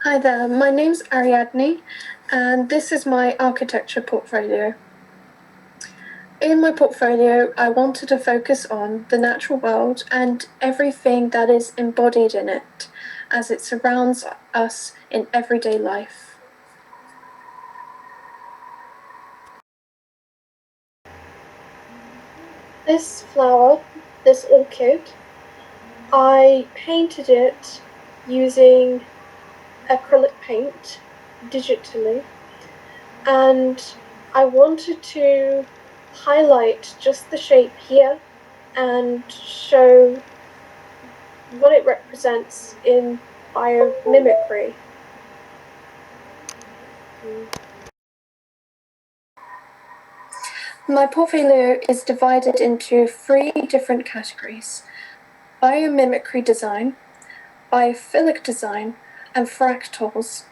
Hi there, my name's Ariadne, and this is my architecture portfolio. In my portfolio, I wanted to focus on the natural world and everything that is embodied in it, as it surrounds us in everyday life. This flower, this orchid, I painted it using acrylic paint digitally, and I wanted to highlight just the shape here and show what it represents in biomimicry. My portfolio is divided into 3 different categories: biomimicry design, biophilic design, and fractals.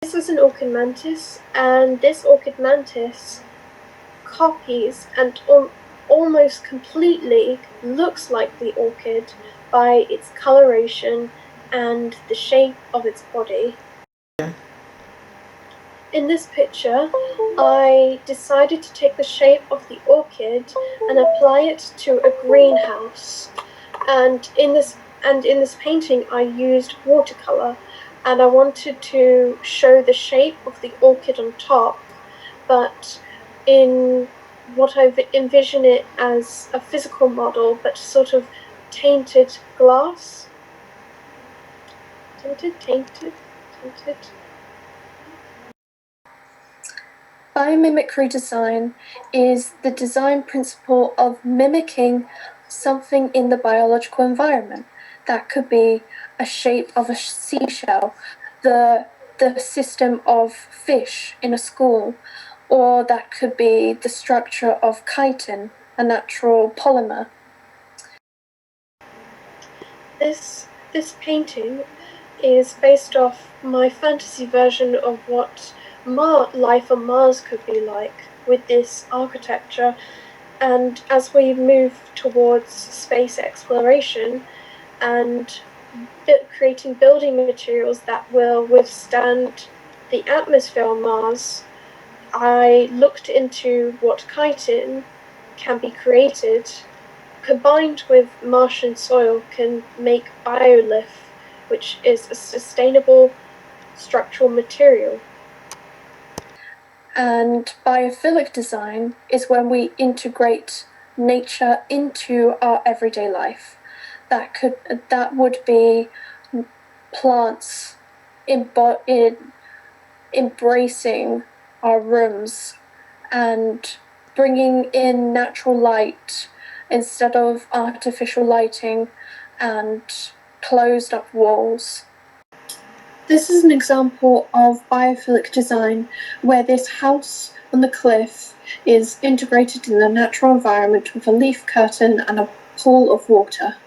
This is an orchid mantis, and this orchid mantis copies and almost completely looks like the orchid by its coloration and the shape of its body. In this picture, I decided to take the shape of the orchid and apply it to a greenhouse. And in this painting, I used watercolor, and I wanted to show the shape of the orchid on top, but in what I envision it as a physical model, but sort of tainted glass. Tainted. Biomimicry design is the design principle of mimicking something in the biological environment. That could be a shape of a seashell, the system of fish in a school, or that could be the structure of chitin, a natural polymer. This painting is based off my fantasy version of what life on Mars could be like with this architecture. And as we move towards space exploration and creating building materials that will withstand the atmosphere on Mars, I looked into what chitin can be created, combined with Martian soil, can make biolith, which is a sustainable structural material. And biophilic design is when we integrate nature into our everyday life. That would be plants embracing our rooms and bringing in natural light instead of artificial lighting and closed up walls. This is an example of biophilic design where this house on the cliff is integrated in the natural environment with a leaf curtain and a pool of water.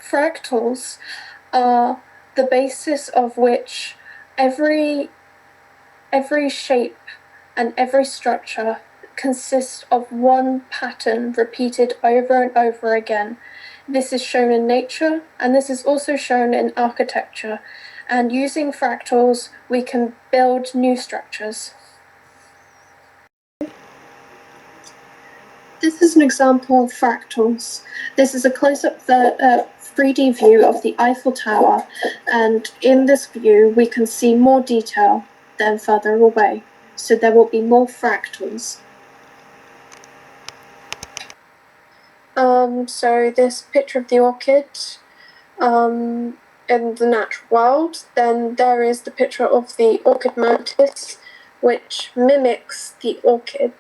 Fractals are the basis of which every shape and every structure consists of one pattern repeated over and over again. This is shown in nature, and this is also shown in architecture. And using fractals, we can build new structures. This is an example of fractals. This is a close-up 3D view of the Eiffel Tower, and in this view we can see more detail than further away, so there will be more fractals. So this picture of the orchid in the natural world, then there is the picture of the orchid mantis, which mimics the orchid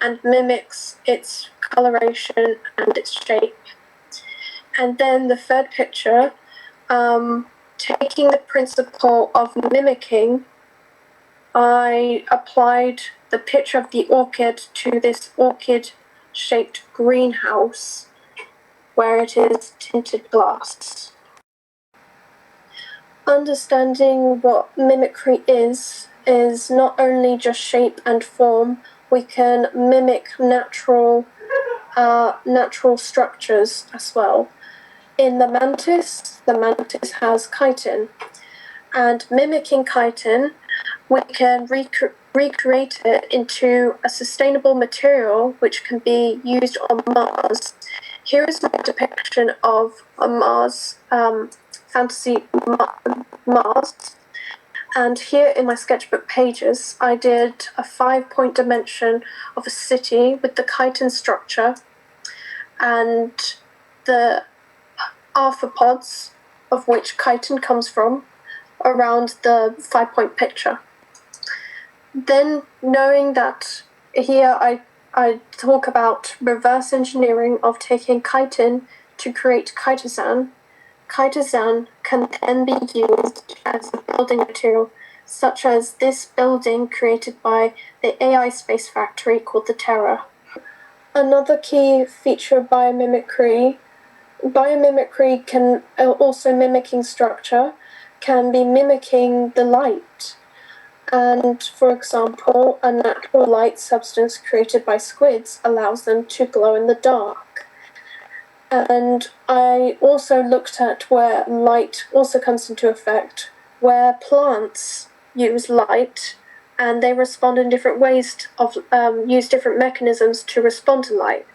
and mimics its coloration and its shape. And then the third picture, taking the principle of mimicking, I applied the picture of the orchid to this orchid-shaped greenhouse where it is tinted glass. Understanding what mimicry is is not only just shape and form, we can mimic natural structures as well. In the mantis has chitin, and mimicking chitin, we can recreate it into a sustainable material which can be used on Mars. Here is my depiction of a Mars, fantasy Mars. And here in my sketchbook pages, I did a 5-point dimension of a city with the chitin structure and the arthropods, of which chitin comes from, around the 5-point picture. Then, knowing that here I talk about reverse engineering of taking chitin to create chitosan. Chitosan can then be used as a building material, such as this building created by the AI space factory called the Terra. Another key feature of biomimicry can also mimicking structure, can be mimicking the light. And for example, a natural light substance created by squids allows them to glow in the dark. And I also looked at where light also comes into effect, where plants use light and they respond in different ways use different mechanisms to respond to light.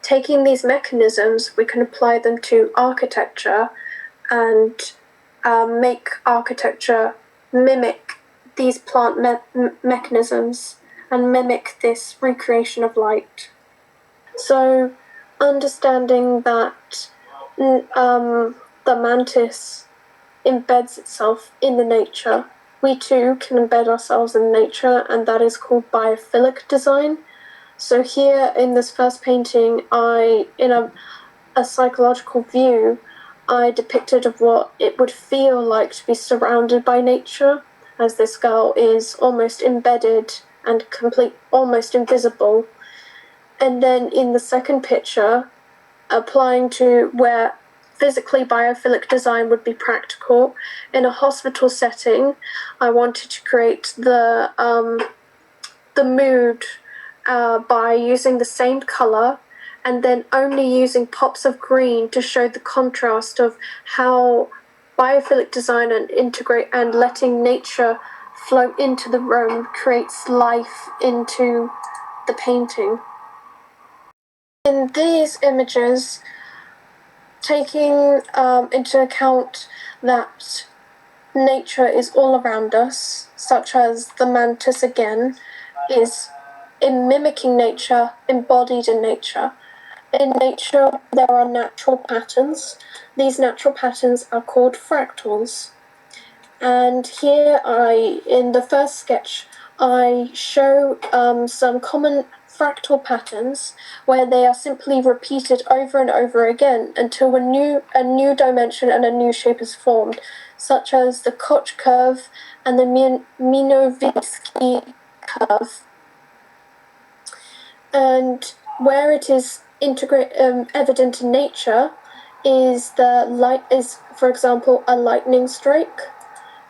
Taking these mechanisms, we can apply them to architecture and make architecture mimic these plant mechanisms and mimic this recreation of light. So, understanding that the mantis embeds itself in the nature, we too can embed ourselves in nature, and that is called biophilic design. So here in this first painting, in a psychological view, I depicted of what it would feel like to be surrounded by nature, as this girl is almost embedded and almost invisible. And then in the second picture, applying to where physically biophilic design would be practical, in a hospital setting, I wanted to create the mood by using the same color and then only using pops of green to show the contrast of how biophilic design and integrate and letting nature flow into the room creates life into the painting. In these images, taking into account that nature is all around us, such as the mantis again, is in mimicking nature, embodied in nature. In nature, there are natural patterns. These natural patterns are called fractals. And here in the first sketch, I show some common fractal patterns where they are simply repeated over and over again until a new dimension and a new shape is formed, such as the Koch curve and the Minovitsky curve. And where it is evident in nature is for example, a lightning strike,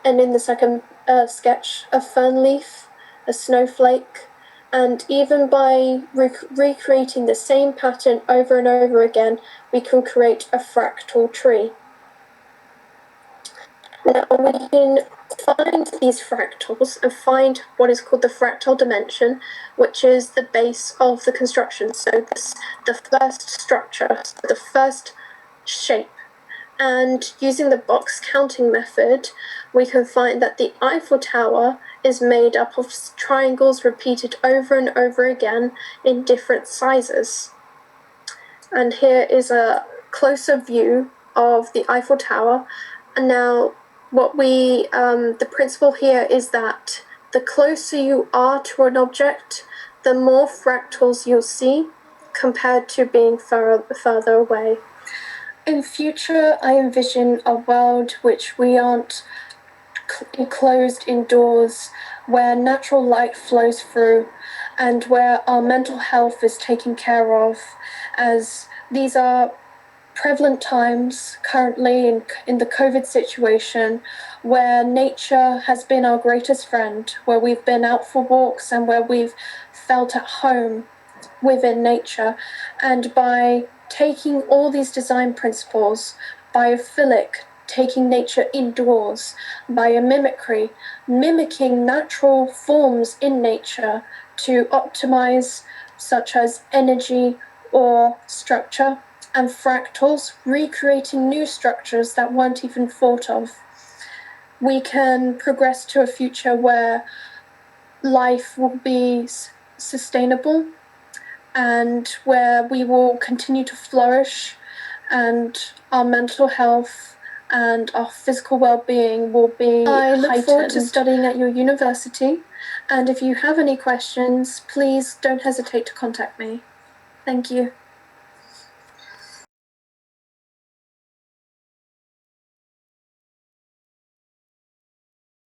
and in the second sketch, a fern leaf, a snowflake, and even by recreating the same pattern over and over again, we can create a fractal tree. Now we can find these fractals and find what is called the fractal dimension, which is the base of the construction. So the first structure, so the first shape. And using the box counting method, we can find that the Eiffel Tower is made up of triangles repeated over and over again in different sizes. And here is a closer view of the Eiffel Tower. And now the principle here is that the closer you are to an object, the more fractals you'll see compared to being further away. In future, I envision a world which we aren't enclosed indoors, where natural light flows through, and where our mental health is taken care of, as these are prevalent times currently in the COVID situation, where nature has been our greatest friend, where we've been out for walks and where we've felt at home within nature. And by taking all these design principles, biophilic, taking nature indoors, biomimicry, mimicking natural forms in nature to optimize, such as energy or structure, and fractals, recreating new structures that weren't even thought of, we can progress to a future where life will be sustainable and where we will continue to flourish, and our mental health and our physical well-being will be heightened. I look forward to studying at your university, and if you have any questions, please don't hesitate to contact me. Thank you.